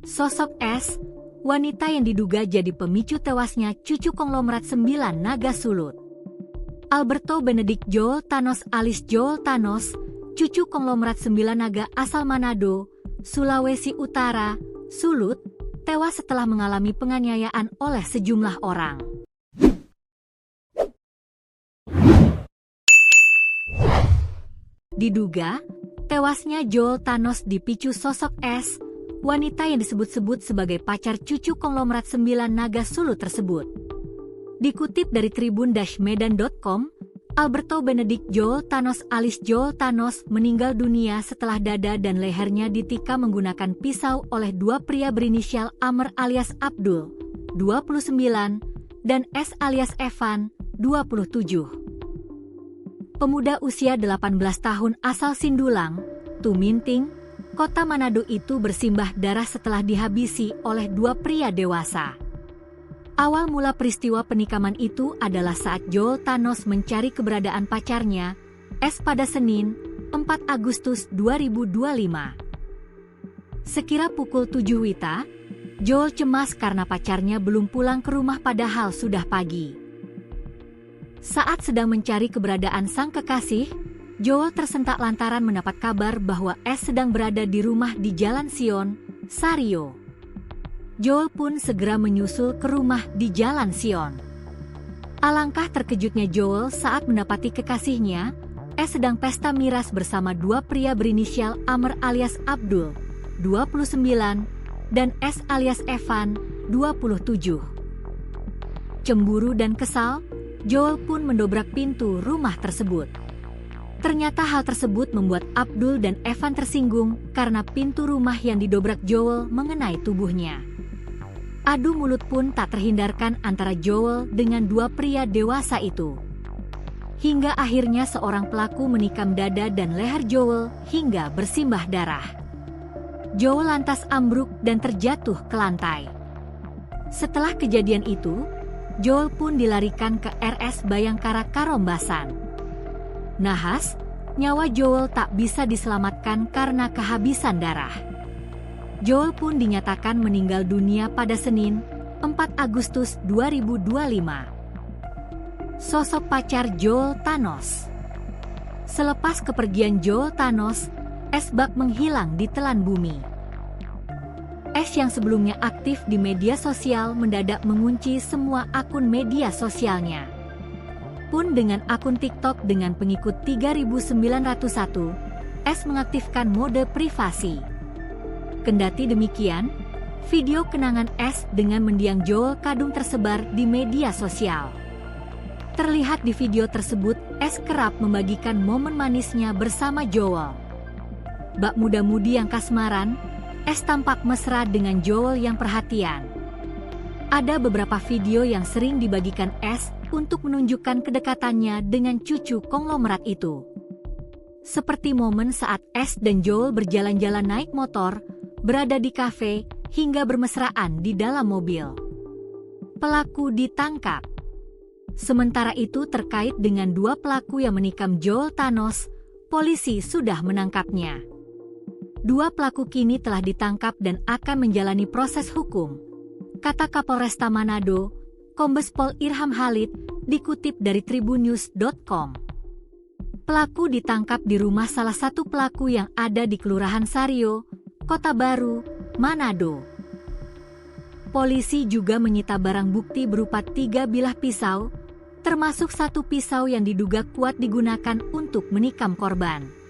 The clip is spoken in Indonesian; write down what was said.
Sosok S, wanita yang diduga jadi pemicu tewasnya cucu konglomerat 9 naga sulut. Alberto Benedict Joel Thanos alias Joel Thanos, cucu konglomerat 9 naga asal Manado, Sulawesi Utara, Sulut, tewas setelah mengalami penganiayaan oleh sejumlah orang. Diduga, tewasnya Joel Thanos dipicu sosok S, wanita yang disebut-sebut sebagai pacar cucu konglomerat 9 naga sulut tersebut. Dikutip dari tribun-medan.com, Alberto Benedict Joel Thanos alias Joel Thanos meninggal dunia setelah dada dan lehernya ditikam menggunakan pisau oleh dua pria berinisial Amr alias Abdul, 29, dan S alias Evan, 27. Pemuda usia 18 tahun asal Sindulang, Tuminting, Kota Manado itu bersimbah darah setelah dihabisi oleh dua pria dewasa. Awal mula peristiwa penikaman itu adalah saat Joel Thanos mencari keberadaan pacarnya, S pada Senin, 4 Agustus 2025. Sekira pukul 7 WITA, Joel cemas karena pacarnya belum pulang ke rumah padahal sudah pagi. Saat sedang mencari keberadaan sang kekasih, Joel tersentak lantaran mendapat kabar bahwa S sedang berada di rumah di Jalan Sion, Sario. Joel pun segera menyusul ke rumah di Jalan Sion. Alangkah terkejutnya Joel saat mendapati kekasihnya, S sedang pesta miras bersama dua pria berinisial Amr alias Abdul, 29, dan S alias Evan, 27. Cemburu dan kesal, Joel pun mendobrak pintu rumah tersebut. Ternyata hal tersebut membuat Abdul dan Evan tersinggung karena pintu rumah yang didobrak Joel mengenai tubuhnya. Adu mulut pun tak terhindarkan antara Joel dengan dua pria dewasa itu. Hingga akhirnya seorang pelaku menikam dada dan leher Joel hingga bersimbah darah. Joel lantas ambruk dan terjatuh ke lantai. Setelah kejadian itu, Joel pun dilarikan ke RS Bayangkara Karombasan. Nahas, nyawa Joel tak bisa diselamatkan karena kehabisan darah. Joel pun dinyatakan meninggal dunia pada Senin, 4 Agustus 2025. Sosok pacar Joel Thanos. Selepas kepergian Joel Thanos, S bak menghilang di telan bumi. S yang sebelumnya aktif di media sosial mendadak mengunci semua akun media sosialnya. Pun dengan akun TikTok dengan pengikut 3.901, S mengaktifkan mode privasi. Kendati demikian, video kenangan S dengan mendiang Joel kadung tersebar di media sosial. Terlihat di video tersebut, S kerap membagikan momen manisnya bersama Joel. Bak muda-mudi yang kasmaran, S tampak mesra dengan Joel yang perhatian. Ada beberapa video yang sering dibagikan S untuk menunjukkan kedekatannya dengan cucu konglomerat itu. Seperti momen saat S dan Joel berjalan-jalan naik motor, berada di kafe, hingga bermesraan di dalam mobil. Pelaku ditangkap. Sementara itu terkait dengan dua pelaku yang menikam Joel Thanos, polisi sudah menangkapnya. Dua pelaku kini telah ditangkap dan akan menjalani proses hukum, kata Kapolresta Manado, Kombes Pol Irham Halid, dikutip dari tribunnews.com. Pelaku ditangkap di rumah salah satu pelaku yang ada di Kelurahan Sario, Kota Baru, Manado. Polisi juga menyita barang bukti berupa 3 bilah pisau, termasuk 1 pisau yang diduga kuat digunakan untuk menikam korban.